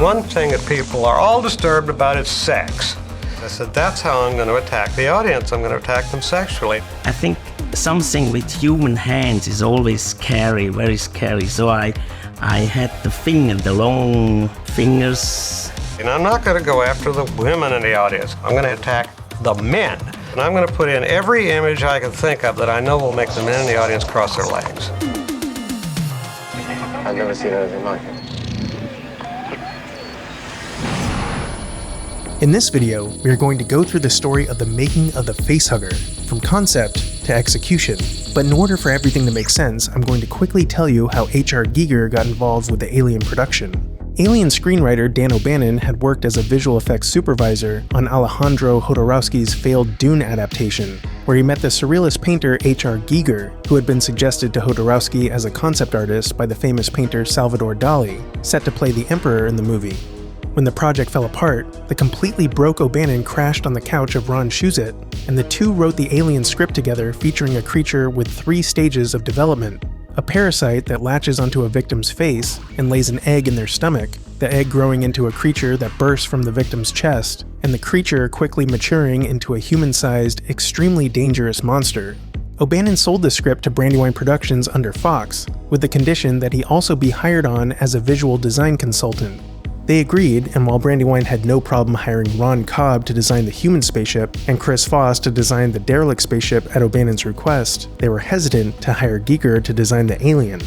One thing that people are all disturbed about is sex. I said, that's how I'm going to attack the audience. I'm going to attack them sexually. I think something with human hands is always scary, very scary. So I had the long fingers. And I'm not going to go after the women in the audience. I'm going to attack the men. And I'm going to put in every image I can think of that I know will make the men in the audience cross their legs. I've never seen anything like it. In this video, we are going to go through the story of the making of the Facehugger, from concept to execution. But in order for everything to make sense, I'm going to quickly tell you how H.R. Giger got involved with the Alien production. Alien screenwriter Dan O'Bannon had worked as a visual effects supervisor on Alejandro Jodorowsky's failed Dune adaptation, where he met the surrealist painter H.R. Giger, who had been suggested to Jodorowsky as a concept artist by the famous painter Salvador Dali, set to play the Emperor in the movie. When the project fell apart, the completely broke O'Bannon crashed on the couch of Ron Shuzet, and the two wrote the Alien script together, featuring a creature with 3 stages of development. A parasite that latches onto a victim's face and lays an egg in their stomach, the egg growing into a creature that bursts from the victim's chest, and the creature quickly maturing into a human-sized, extremely dangerous monster. O'Bannon sold the script to Brandywine Productions under Fox, with the condition that he also be hired on as a visual design consultant. They agreed, and while Brandywine had no problem hiring Ron Cobb to design the human spaceship and Chris Foss to design the derelict spaceship at O'Bannon's request, they were hesitant to hire Giger to design the Alien.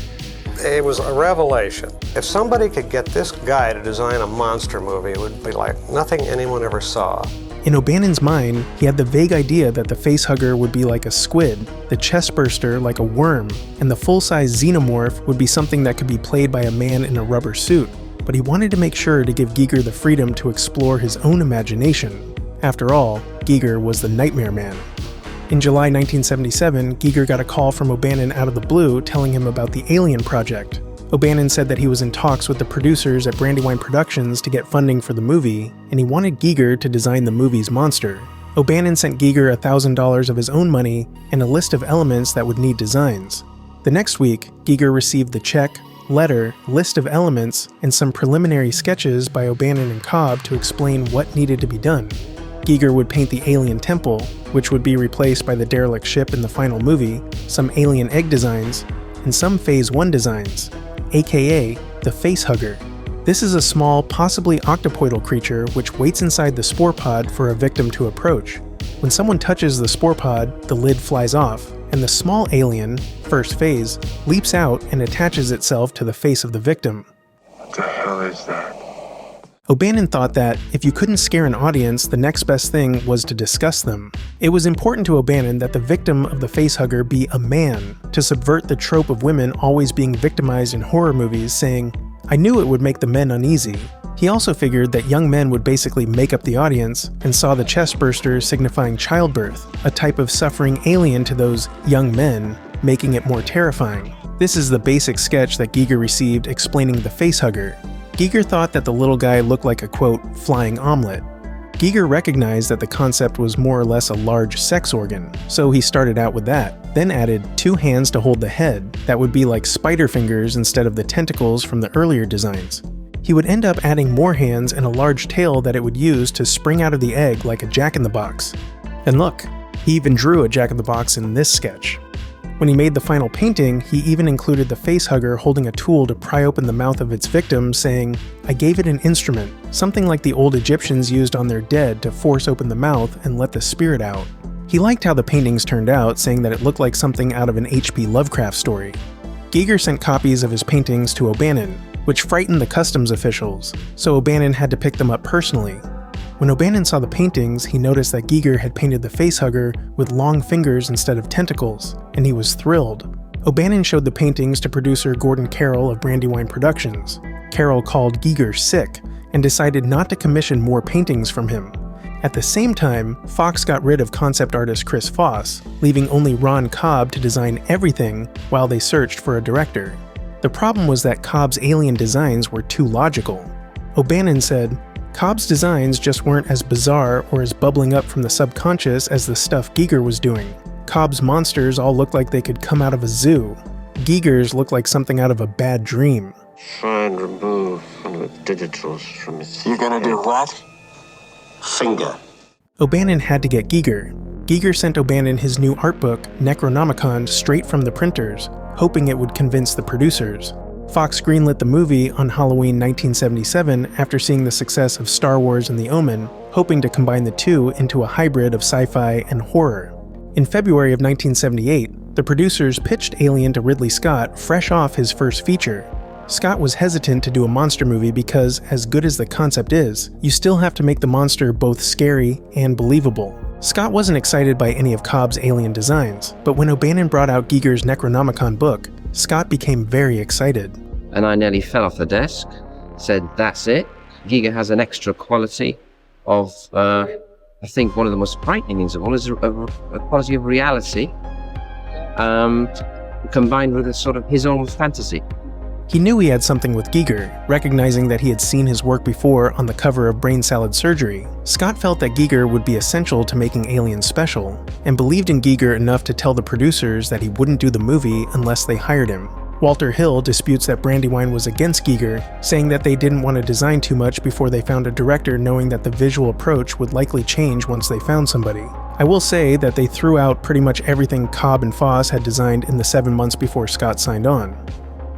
It was a revelation. If somebody could get this guy to design a monster movie, it would be like nothing anyone ever saw. In O'Bannon's mind, he had the vague idea that the Facehugger would be like a squid, the chestburster like a worm, and the full-size xenomorph would be something that could be played by a man in a rubber suit. But he wanted to make sure to give Giger the freedom to explore his own imagination. After all, Giger was the Nightmare Man. In July 1977, Giger got a call from O'Bannon out of the blue telling him about the Alien project. O'Bannon said that he was in talks with the producers at Brandywine Productions to get funding for the movie, and he wanted Giger to design the movie's monster. O'Bannon sent Giger $1,000 of his own money and a list of elements that would need designs. The next week, Giger received the check, letter, list of elements, and some preliminary sketches by O'Bannon and Cobb to explain what needed to be done. Giger would paint the alien temple, which would be replaced by the derelict ship in the final movie, some alien egg designs, and some Phase 1 designs, aka the Facehugger. This is a small, possibly octopoidal creature which waits inside the spore pod for a victim to approach. When someone touches the spore pod, the lid flies off, and the small alien, first phase, leaps out and attaches itself to the face of the victim. What the hell is that? O'Bannon thought that, if you couldn't scare an audience, the next best thing was to discuss them. It was important to O'Bannon that the victim of the Facehugger be a man, to subvert the trope of women always being victimized in horror movies, saying, "I knew it would make the men uneasy." He also figured that young men would basically make up the audience, and saw the chestburster signifying childbirth, a type of suffering alien to those young men, making it more terrifying. This is the basic sketch that Giger received explaining the Facehugger. Giger thought that the little guy looked like a, quote, flying omelet. Giger recognized that the concept was more or less a large sex organ, so he started out with that, then added 2 hands to hold the head that would be like spider fingers instead of the tentacles from the earlier designs. He would end up adding more hands and a large tail that it would use to spring out of the egg like a jack-in-the-box. And look, he even drew a jack-in-the-box in this sketch. When he made the final painting, he even included the Facehugger holding a tool to pry open the mouth of its victim, saying, "I gave it an instrument, something like the old Egyptians used on their dead to force open the mouth and let the spirit out." He liked how the paintings turned out, saying that it looked like something out of an H.P. Lovecraft story. Giger sent copies of his paintings to O'Bannon, which frightened the customs officials, so O'Bannon had to pick them up personally. When O'Bannon saw the paintings, he noticed that Giger had painted the Facehugger with long fingers instead of tentacles, and he was thrilled. O'Bannon showed the paintings to producer Gordon Carroll of Brandywine Productions. Carroll called Giger sick, and decided not to commission more paintings from him. At the same time, Fox got rid of concept artist Chris Foss, leaving only Ron Cobb to design everything while they searched for a director. The problem was that Cobb's alien designs were too logical. O'Bannon said, "Cobb's designs just weren't as bizarre or as bubbling up from the subconscious as the stuff Giger was doing. Cobb's monsters all looked like they could come out of a zoo. Giger's looked like something out of a bad dream." Try and remove some of the digitals from his... You're gonna do what? Finger. O'Bannon had to get Giger. Giger sent O'Bannon his new art book, Necronomicon, straight from the printers, hoping it would convince the producers. Fox greenlit the movie on Halloween 1977 after seeing the success of Star Wars and The Omen, hoping to combine the two into a hybrid of sci-fi and horror. In February of 1978, the producers pitched Alien to Ridley Scott fresh off his first feature. Scott was hesitant to do a monster movie because, as good as the concept is, you still have to make the monster both scary and believable. Scott wasn't excited by any of Cobb's alien designs, but when O'Bannon brought out Giger's Necronomicon book, Scott became very excited. And I nearly fell off the desk, said, that's it. Giger has an extra quality of, I think one of the most frightening things of all is a quality of reality, combined with a sort of his own fantasy. He knew he had something with Giger, recognizing that he had seen his work before on the cover of Brain Salad Surgery. Scott felt that Giger would be essential to making Alien special, and believed in Giger enough to tell the producers that he wouldn't do the movie unless they hired him. Walter Hill disputes that Brandywine was against Giger, saying that they didn't want to design too much before they found a director, knowing that the visual approach would likely change once they found somebody. I will say that they threw out pretty much everything Cobb and Foss had designed in the 7 months before Scott signed on.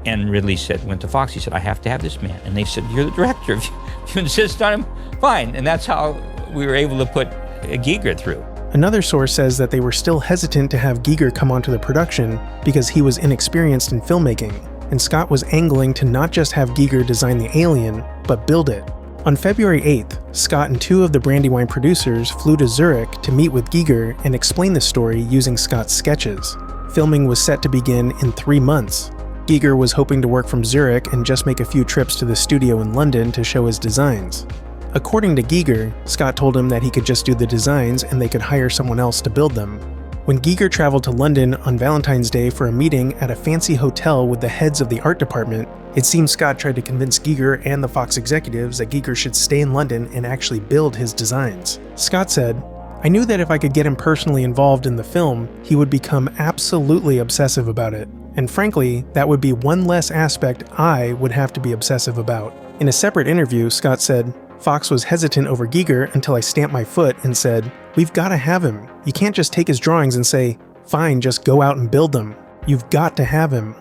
And Ridley went to Fox, he said, I have to have this man. And they said, you're the director. If you insist on him, fine. And that's how we were able to put Giger through. Another source says that they were still hesitant to have Giger come onto the production because he was inexperienced in filmmaking, and Scott was angling to not just have Giger design the alien, but build it. On February 8th, Scott and 2 of the Brandywine producers flew to Zurich to meet with Giger and explain the story using Scott's sketches. Filming was set to begin in 3 months. Giger was hoping to work from Zurich and just make a few trips to the studio in London to show his designs. According to Giger, Scott told him that he could just do the designs and they could hire someone else to build them. When Giger traveled to London on Valentine's Day for a meeting at a fancy hotel with the heads of the art department, it seems Scott tried to convince Giger and the Fox executives that Giger should stay in London and actually build his designs. Scott said, "I knew that if I could get him personally involved in the film, he would become absolutely obsessive about it. And frankly, that would be one less aspect I would have to be obsessive about." In a separate interview, Scott said, "Fox was hesitant over Giger until I stamped my foot and said, we've got to have him. You can't just take his drawings and say, fine, just go out and build them. You've got to have him."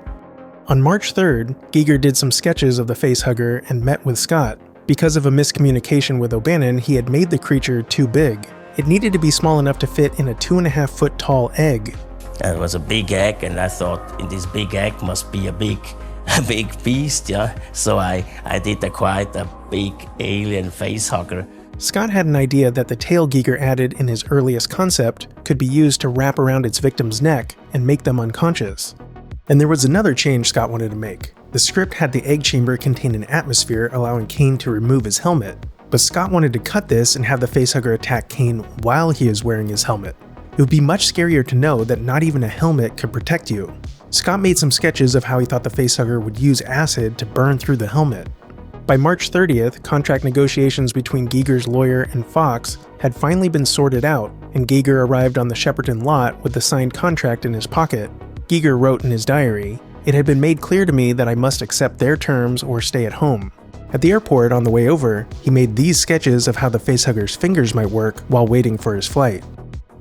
On March 3rd, Giger did some sketches of the Facehugger and met with Scott. Because of a miscommunication with O'Bannon, he had made the creature too big. It needed to be small enough to fit in a 2.5-foot tall egg. It was a big egg, and I thought in this big egg must be a big beast, yeah. So I did quite a big alien facehugger. Scott had an idea that the tail Giger added in his earliest concept could be used to wrap around its victim's neck and make them unconscious. And there was another change Scott wanted to make. The script had the egg chamber contain an atmosphere allowing Kane to remove his helmet, but Scott wanted to cut this and have the facehugger attack Kane while he is wearing his helmet. It would be much scarier to know that not even a helmet could protect you. Scott made some sketches of how he thought the facehugger would use acid to burn through the helmet. By March 30th, contract negotiations between Giger's lawyer and Fox had finally been sorted out, and Giger arrived on the Shepperton lot with the signed contract in his pocket. Giger wrote in his diary, "It had been made clear to me that I must accept their terms or stay at home." At the airport on the way over, he made these sketches of how the facehugger's fingers might work while waiting for his flight.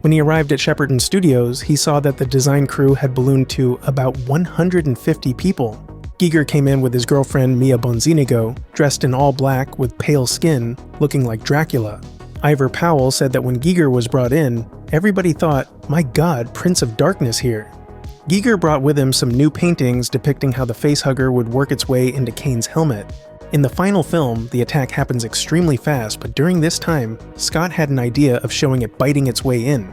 When he arrived at Shepperton Studios, he saw that the design crew had ballooned to about 150 people. Giger came in with his girlfriend Mia Bonzinigo, dressed in all black with pale skin, looking like Dracula. Ivor Powell said that when Giger was brought in, everybody thought, "My God, Prince of Darkness here." Giger brought with him some new paintings depicting how the facehugger would work its way into Kane's helmet. In the final film, the attack happens extremely fast, but during this time, Scott had an idea of showing it biting its way in.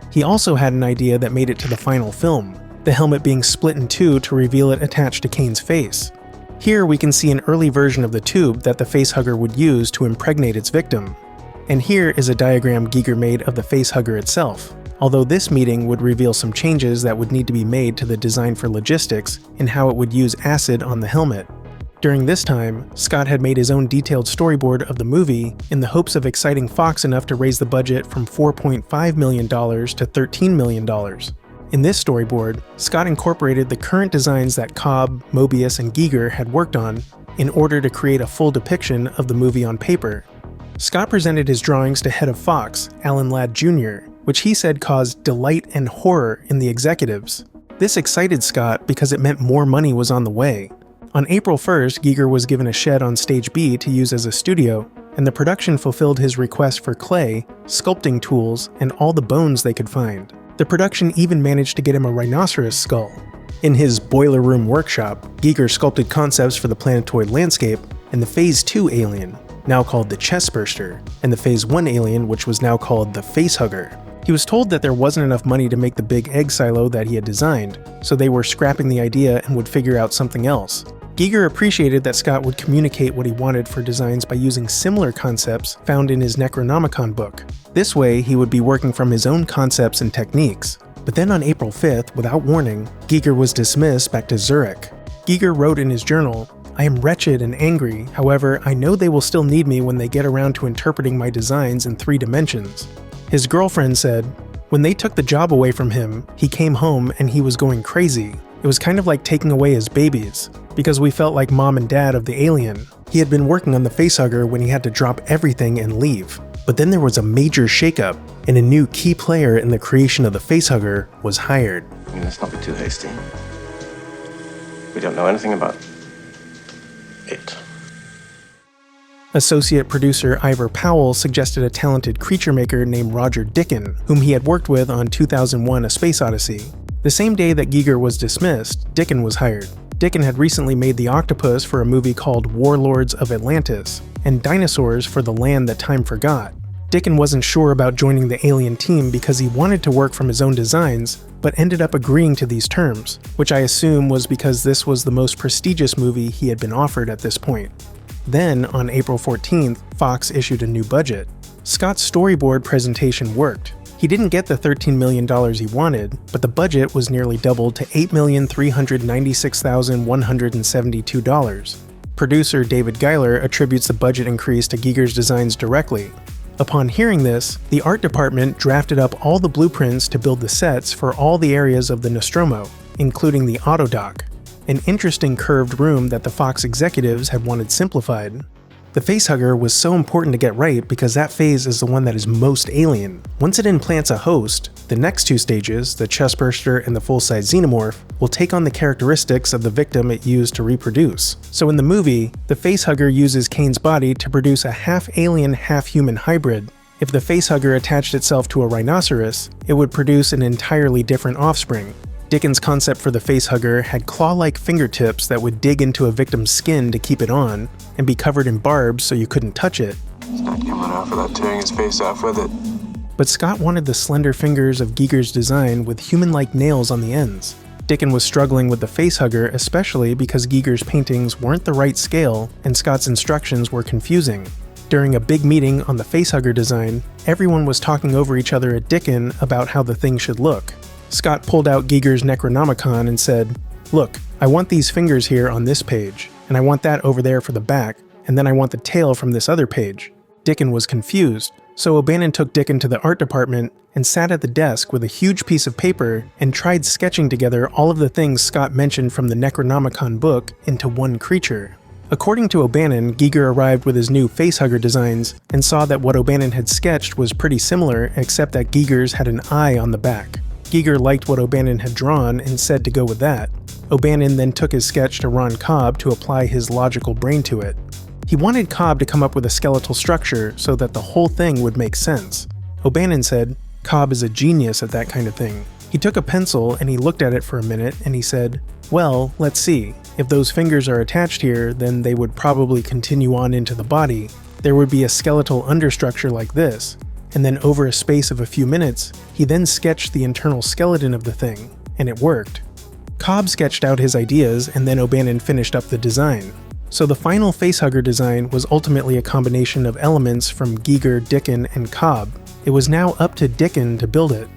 He also had an idea that made it to the final film, the helmet being split in two to reveal it attached to Kane's face. Here we can see an early version of the tube that the facehugger would use to impregnate its victim. And here is a diagram Giger made of the facehugger itself, although this meeting would reveal some changes that would need to be made to the design for logistics and how it would use acid on the helmet. During this time, Scott had made his own detailed storyboard of the movie in the hopes of exciting Fox enough to raise the budget from $4.5 million to $13 million. In this storyboard, Scott incorporated the current designs that Cobb, Mobius, and Giger had worked on, in order to create a full depiction of the movie on paper. Scott presented his drawings to head of Fox, Alan Ladd Jr., which he said caused delight and horror in the executives. This excited Scott because it meant more money was on the way. On April 1st, Giger was given a shed on Stage B to use as a studio, and the production fulfilled his request for clay, sculpting tools, and all the bones they could find. The production even managed to get him a rhinoceros skull. In his boiler room workshop, Giger sculpted concepts for the planetoid landscape and the Phase 2 alien, now called the Chestburster, and the Phase 1 alien, which was now called the Facehugger. He was told that there wasn't enough money to make the big egg silo that he had designed, so they were scrapping the idea and would figure out something else. Giger appreciated that Scott would communicate what he wanted for designs by using similar concepts found in his Necronomicon book. This way, he would be working from his own concepts and techniques. But then on April 5th, without warning, Giger was dismissed back to Zurich. Giger wrote in his journal, "I am wretched and angry, however, I know they will still need me when they get around to interpreting my designs in 3 dimensions." His girlfriend said, "When they took the job away from him, he came home and he was going crazy. It was kind of like taking away his babies, because we felt like mom and dad of the alien. He had been working on the Facehugger when he had to drop everything and leave. But then there was a major shakeup, and a new key player in the creation of the Facehugger was hired." Let's not be too hasty. We don't know anything about it. Associate producer Ivor Powell suggested a talented creature maker named Roger Dicken, whom he had worked with on 2001: A Space Odyssey. The same day that Giger was dismissed, Dicken was hired. Dicken had recently made the octopus for a movie called Warlords of Atlantis, and dinosaurs for The Land That Time Forgot. Dicken wasn't sure about joining the Alien team because he wanted to work from his own designs, but ended up agreeing to these terms, which I assume was because this was the most prestigious movie he had been offered at this point. Then, on April 14th, Fox issued a new budget. Scott's storyboard presentation worked. He didn't get the $13 million he wanted, but the budget was nearly doubled to $8,396,172. Producer David Geiler attributes the budget increase to Giger's designs directly. Upon hearing this, the art department drafted up all the blueprints to build the sets for all the areas of the Nostromo, including the Autodoc, an interesting curved room that the Fox executives had wanted simplified. The Facehugger was so important to get right because that phase is the one that is most alien. Once it implants a host, the next 2 stages, the Chestburster and the full-size Xenomorph, will take on the characteristics of the victim it used to reproduce. So in the movie, the Facehugger uses Kane's body to produce a half-alien, half-human hybrid. If the Facehugger attached itself to a rhinoceros, it would produce an entirely different offspring. Dicken's concept for the Facehugger had claw-like fingertips that would dig into a victim's skin to keep it on, and be covered in barbs so you couldn't touch it. He's not coming out without tearing his face off with it. But Scott wanted the slender fingers of Giger's design with human-like nails on the ends. Dicken was struggling with the Facehugger especially because Giger's paintings weren't the right scale and Scott's instructions were confusing. During a big meeting on the Facehugger design, everyone was talking over each other at Dicken about how the thing should look. Scott pulled out Giger's Necronomicon and said, "Look, I want these fingers here on this page, and I want that over there for the back, and then I want the tail from this other page." Dicken was confused, so O'Bannon took Dicken to the art department and sat at the desk with a huge piece of paper and tried sketching together all of the things Scott mentioned from the Necronomicon book into one creature. According to O'Bannon, Giger arrived with his new Facehugger designs and saw that what O'Bannon had sketched was pretty similar except that Giger's had an eye on the back. Giger liked what O'Bannon had drawn and said to go with that. O'Bannon then took his sketch to Ron Cobb to apply his logical brain to it. He wanted Cobb to come up with a skeletal structure so that the whole thing would make sense. O'Bannon said, "Cobb is a genius at that kind of thing." He took a pencil and he looked at it for a minute and he said, "Well, let's see. If those fingers are attached here, then they would probably continue on into the body. There would be a skeletal understructure like this." And then over a space of a few minutes, he then sketched the internal skeleton of the thing, and it worked. Cobb sketched out his ideas and then O'Bannon finished up the design. So the final Facehugger design was ultimately a combination of elements from Giger, Dicken, and Cobb. It was now up to Dicken to build it.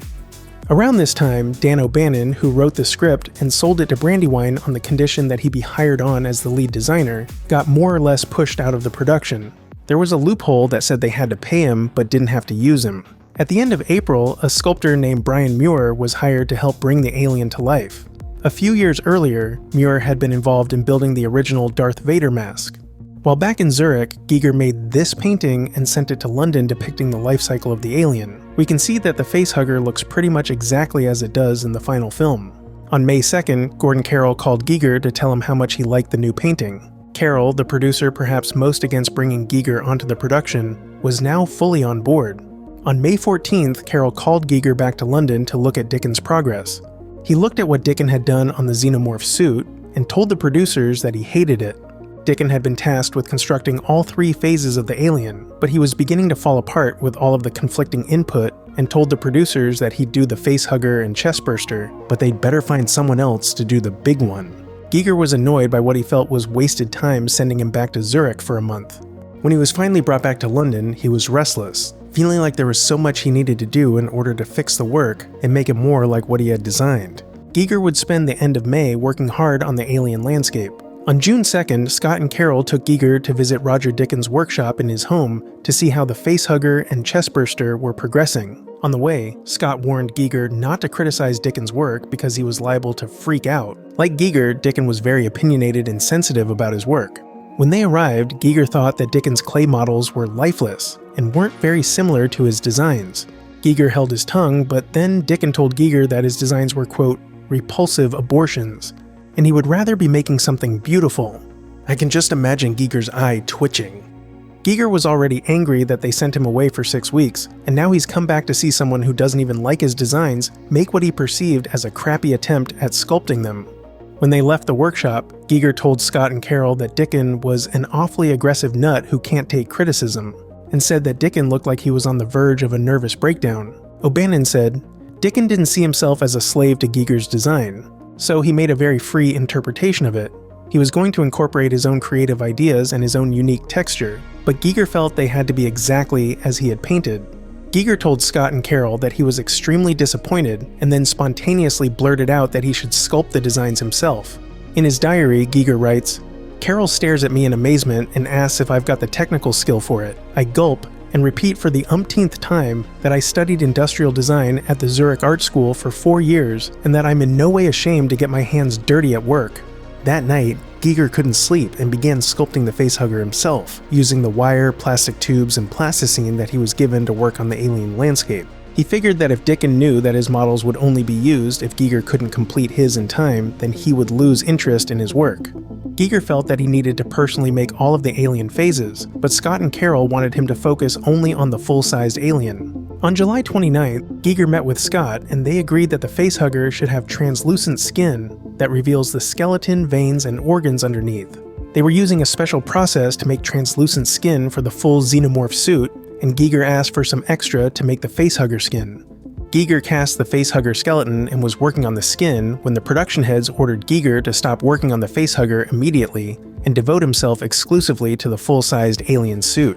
Around this time, Dan O'Bannon, who wrote the script and sold it to Brandywine on the condition that he be hired on as the lead designer, got more or less pushed out of the production. There was a loophole that said they had to pay him but didn't have to use him. At the end of April, a sculptor named Brian Muir was hired to help bring the alien to life. A few years earlier, Muir had been involved in building the original Darth Vader mask. While back in Zurich, Giger made this painting and sent it to London depicting the life cycle of the alien. We can see that the facehugger looks pretty much exactly as it does in the final film. On May 2nd, Gordon Carroll called Giger to tell him how much he liked the new painting. Carroll, the producer perhaps most against bringing Giger onto the production, was now fully on board. On May 14th, Carroll called Giger back to London to look at Dicken's progress. He looked at what Dicken had done on the xenomorph suit and told the producers that he hated it. Dicken had been tasked with constructing all 3 phases of the alien, but he was beginning to fall apart with all of the conflicting input and told the producers that he'd do the facehugger and chestburster, but they'd better find someone else to do the big one. Giger was annoyed by what he felt was wasted time sending him back to Zurich for a month. When he was finally brought back to London, he was restless, feeling like there was so much he needed to do in order to fix the work and make it more like what he had designed. Giger would spend the end of May working hard on the alien landscape. On June 2nd, Scott and Carroll took Giger to visit Roger Dicken's workshop in his home to see how the facehugger and chestburster were progressing. On the way, Scott warned Giger not to criticize Dicken's work because he was liable to freak out. Like Giger, Dicken was very opinionated and sensitive about his work. When they arrived, Giger thought that Dicken's clay models were lifeless and weren't very similar to his designs. Giger held his tongue, but then Dicken told Giger that his designs were, quote, repulsive abortions, and he would rather be making something beautiful. I can just imagine Giger's eye twitching. Giger was already angry that they sent him away for 6 weeks, and now he's come back to see someone who doesn't even like his designs make what he perceived as a crappy attempt at sculpting them. When they left the workshop, Giger told Scott and Carroll that Dicken was an awfully aggressive nut who can't take criticism, and said that Dicken looked like he was on the verge of a nervous breakdown. O'Bannon said, Dicken didn't see himself as a slave to Giger's design, so he made a very free interpretation of it. He was going to incorporate his own creative ideas and his own unique texture, but Giger felt they had to be exactly as he had painted. Giger told Scott and Carroll that he was extremely disappointed and then spontaneously blurted out that he should sculpt the designs himself. In his diary, Giger writes, Carroll stares at me in amazement and asks if I've got the technical skill for it. I gulp and repeat for the umpteenth time that I studied industrial design at the Zurich Art School for 4 years and that I'm in no way ashamed to get my hands dirty at work. That night, Giger couldn't sleep and began sculpting the facehugger himself, using the wire, plastic tubes, and plasticine that he was given to work on the alien landscape. He figured that if Dicken knew that his models would only be used if Giger couldn't complete his in time, then he would lose interest in his work. Giger felt that he needed to personally make all of the alien phases, but Scott and Carroll wanted him to focus only on the full-sized alien. On July 29th, Giger met with Scott and they agreed that the facehugger should have translucent skin that reveals the skeleton, veins, and organs underneath. They were using a special process to make translucent skin for the full xenomorph suit, and Giger asked for some extra to make the facehugger skin. Giger cast the facehugger skeleton and was working on the skin when the production heads ordered Giger to stop working on the facehugger immediately and devote himself exclusively to the full-sized alien suit.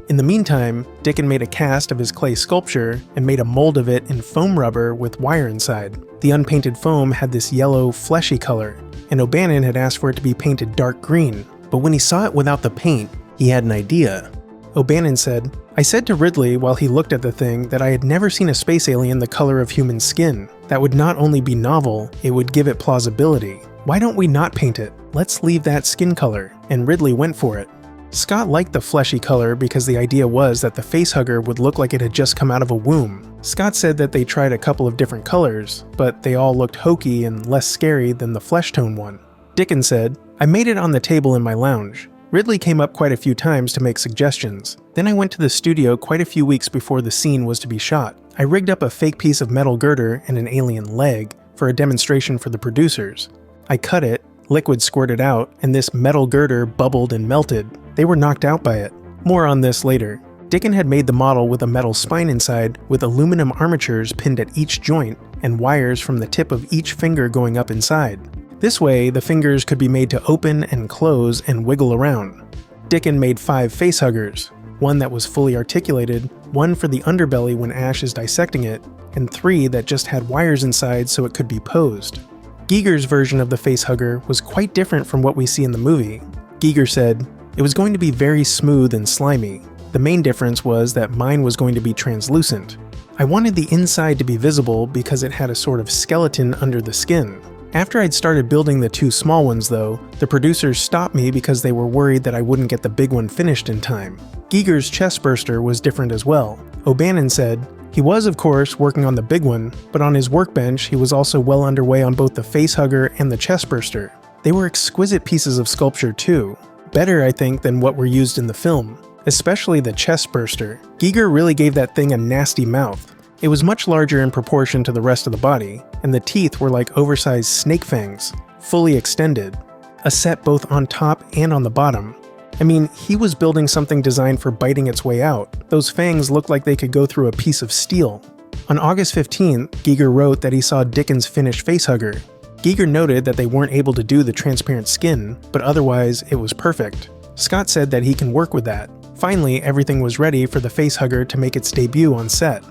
In the meantime, Dicken made a cast of his clay sculpture and made a mold of it in foam rubber with wire inside. The unpainted foam had this yellow, fleshy color, and O'Bannon had asked for it to be painted dark green, but when he saw it without the paint, he had an idea. O'Bannon said, I said to Ridley while he looked at the thing that I had never seen a space alien the color of human skin. That would not only be novel, it would give it plausibility. Why don't we not paint it? Let's leave that skin color. And Ridley went for it. Scott liked the fleshy color because the idea was that the facehugger would look like it had just come out of a womb. Scott said that they tried a couple of different colors, but they all looked hokey and less scary than the flesh tone one. Dicken said, I made it on the table in my lounge. Ridley came up quite a few times to make suggestions. Then I went to the studio quite a few weeks before the scene was to be shot. I rigged up a fake piece of metal girder and an alien leg for a demonstration for the producers. I cut it, liquid squirted out, and this metal girder bubbled and melted. They were knocked out by it. More on this later. Dicken had made the model with a metal spine inside with aluminum armatures pinned at each joint and wires from the tip of each finger going up inside. This way, the fingers could be made to open and close and wiggle around. Dicken made 5 facehuggers, one that was fully articulated, one for the underbelly when Ash is dissecting it, and 3 that just had wires inside so it could be posed. Giger's version of the facehugger was quite different from what we see in the movie. Giger said, it was going to be very smooth and slimy. The main difference was that mine was going to be translucent. I wanted the inside to be visible because it had a sort of skeleton under the skin. After I'd started building the 2 small ones though, the producers stopped me because they were worried that I wouldn't get the big one finished in time. Giger's chest burster was different as well. O'Bannon said, he was of course working on the big one, but on his workbench he was also well underway on both the facehugger and the chest burster. They were exquisite pieces of sculpture too. Better, I think, than what were used in the film. Especially the chest burster. Giger really gave that thing a nasty mouth. It was much larger in proportion to the rest of the body, and the teeth were like oversized snake fangs, fully extended. A set both on top and on the bottom. I mean, he was building something designed for biting its way out. Those fangs looked like they could go through a piece of steel. On August 15th, Giger wrote that he saw Dicken's finished facehugger. Giger noted that they weren't able to do the transparent skin, but otherwise it was perfect. Scott said that he can work with that. Finally, everything was ready for the facehugger to make its debut on set.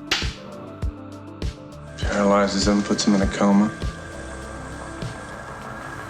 Paralyzes him, puts him in a coma.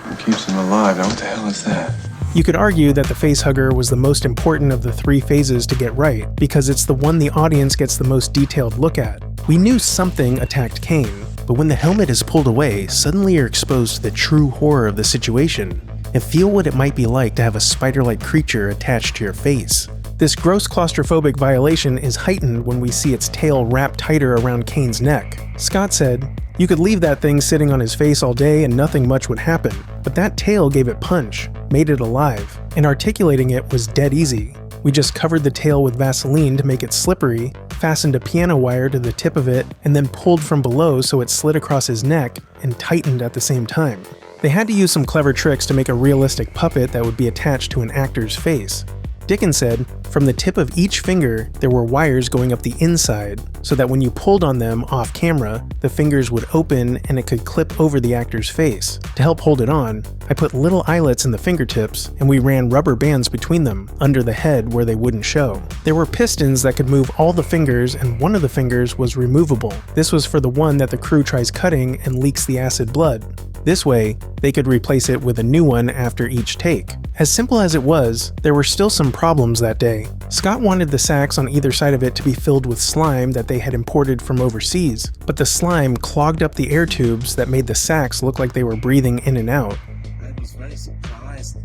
And keeps him alive. Now what the hell is that? You could argue that the facehugger was the most important of the 3 phases to get right, because it's the one the audience gets the most detailed look at. We knew something attacked Kane, but when the helmet is pulled away, suddenly you're exposed to the true horror of the situation, and feel what it might be like to have a spider-like creature attached to your face. This gross claustrophobic violation is heightened when we see its tail wrapped tighter around Kane's neck. Scott said, you could leave that thing sitting on his face all day and nothing much would happen, but that tail gave it punch, made it alive, and articulating it was dead easy. We just covered the tail with Vaseline to make it slippery, fastened a piano wire to the tip of it, and then pulled from below so it slid across his neck and tightened at the same time. They had to use some clever tricks to make a realistic puppet that would be attached to an actor's face. Dicken said, from the tip of each finger, there were wires going up the inside, so that when you pulled on them off camera, the fingers would open and it could clip over the actor's face. To help hold it on, I put little eyelets in the fingertips, and we ran rubber bands between them, under the head where they wouldn't show. There were pistons that could move all the fingers, and one of the fingers was removable. This was for the one that the crew tries cutting and leaks the acid blood. This way, they could replace it with a new one after each take. As simple as it was, there were still some problems that day. Scott wanted the sacks on either side of it to be filled with slime that they had imported from overseas, but the slime clogged up the air tubes that made the sacks look like they were breathing in and out. I was very surprised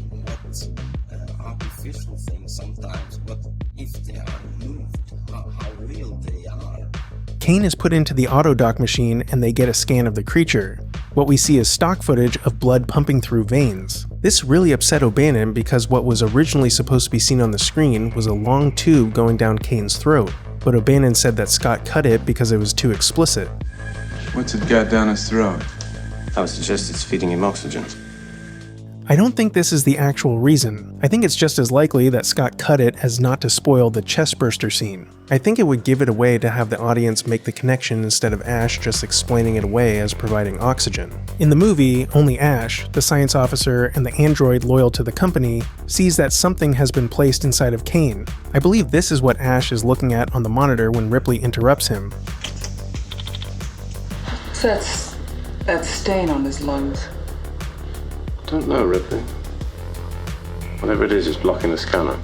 what artificial things sometimes, but if they are moved, how real they are. Kane is put into the autodoc machine and they get a scan of the creature. What we see is stock footage of blood pumping through veins. This really upset O'Bannon because what was originally supposed to be seen on the screen was a long tube going down Kane's throat, but O'Bannon said that Scott cut it because it was too explicit. What's it got down his throat? I would suggest it's feeding him oxygen. I don't think this is the actual reason. I think it's just as likely that Scott cut it as not to spoil the chestburster scene. I think it would give it away to have the audience make the connection instead of Ash just explaining it away as providing oxygen. In the movie, only Ash, the science officer and the android loyal to the company, sees that something has been placed inside of Kane. I believe this is what Ash is looking at on the monitor when Ripley interrupts him. So that's that stain on his lungs. Don't know, Ripley. Whatever it is blocking the scanner.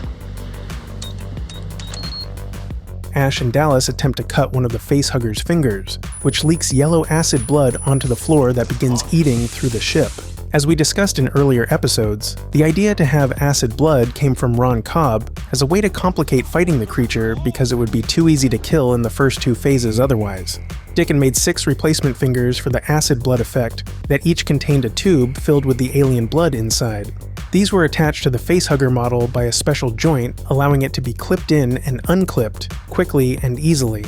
Ash and Dallas attempt to cut one of the facehugger's fingers, which leaks yellow acid blood onto the floor that begins eating through the ship. As we discussed in earlier episodes, the idea to have acid blood came from Ron Cobb as a way to complicate fighting the creature because it would be too easy to kill in the first 2 phases otherwise. Dicken made 6 replacement fingers for the acid blood effect that each contained a tube filled with the alien blood inside. These were attached to the facehugger model by a special joint, allowing it to be clipped in and unclipped quickly and easily.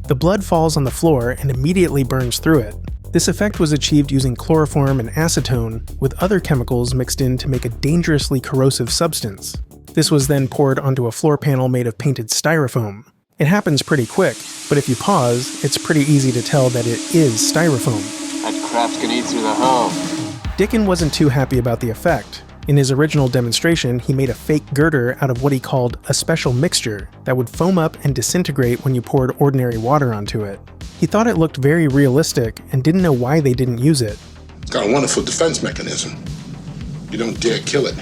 The blood falls on the floor and immediately burns through it. This effect was achieved using chloroform and acetone, with other chemicals mixed in to make a dangerously corrosive substance. This was then poured onto a floor panel made of painted styrofoam. It happens pretty quick, but if you pause, it's pretty easy to tell that it is styrofoam. That craft can eat through the hull. Dicken wasn't too happy about the effect. In his original demonstration, he made a fake girder out of what he called a special mixture that would foam up and disintegrate when you poured ordinary water onto it. He thought it looked very realistic and didn't know why they didn't use it. It's got a wonderful defense mechanism. You don't dare kill it.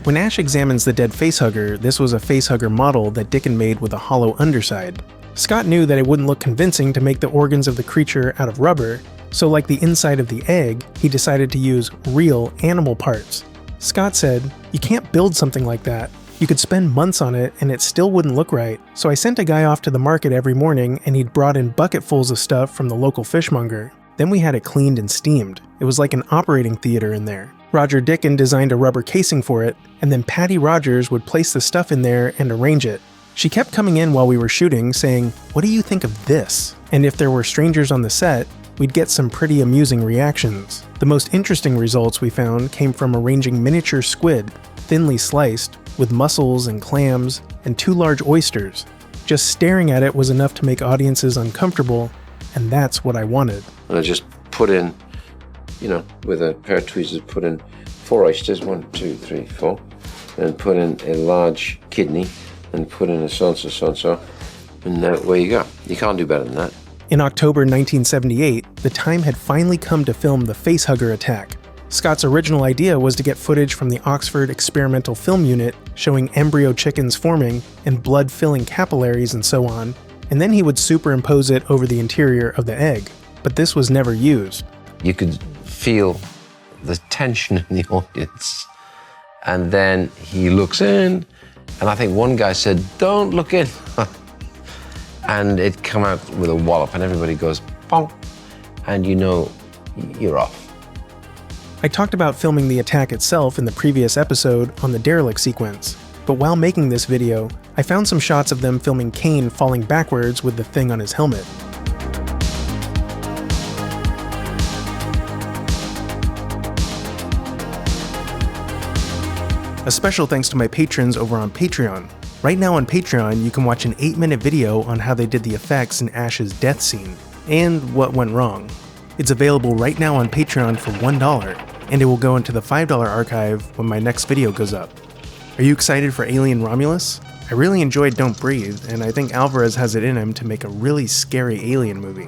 When Ash examines the dead facehugger, this was a facehugger model that Dicken made with a hollow underside. Scott knew that it wouldn't look convincing to make the organs of the creature out of rubber, So like the inside of the egg, he decided to use real animal parts. Scott said, "You can't build something like that. You could spend months on it and it still wouldn't look right." So I sent a guy off to the market every morning and he'd brought in bucketfuls of stuff from the local fishmonger. Then we had it cleaned and steamed. It was like an operating theater in there. Roger Dicken designed a rubber casing for it, and then Patty Rogers would place the stuff in there and arrange it. She kept coming in while we were shooting saying, "What do you think of this?" And if there were strangers on the set, we'd get some pretty amusing reactions. The most interesting results we found came from arranging miniature squid, thinly sliced, with mussels and clams, and 2 large oysters. Just staring at it was enough to make audiences uncomfortable, and that's what I wanted. And I just put in, with a pair of tweezers, put in 4 oysters, 1, 2, 3, 4, and put in a large kidney, and put in a so-and-so, and away you go. You can't do better than that. In October 1978, the time had finally come to film the Facehugger attack. Scott's original idea was to get footage from the Oxford Experimental Film Unit showing embryo chickens forming and blood filling capillaries and so on, and then he would superimpose it over the interior of the egg. But this was never used. You could feel the tension in the audience, and then he looks in, and I think one guy said, "Don't look in." And it come out with a wallop, and everybody goes, "Bonk," and you're off. I talked about filming the attack itself in the previous episode on the derelict sequence, but while making this video, I found some shots of them filming Kane falling backwards with the thing on his helmet. A special thanks to my patrons over on Patreon. Right now on Patreon, you can watch an 8-minute video on how they did the effects in Ash's death scene, and what went wrong. It's available right now on Patreon for $1, and it will go into the $5 archive when my next video goes up. Are you excited for Alien Romulus? I really enjoyed Don't Breathe, and I think Alvarez has it in him to make a really scary alien movie.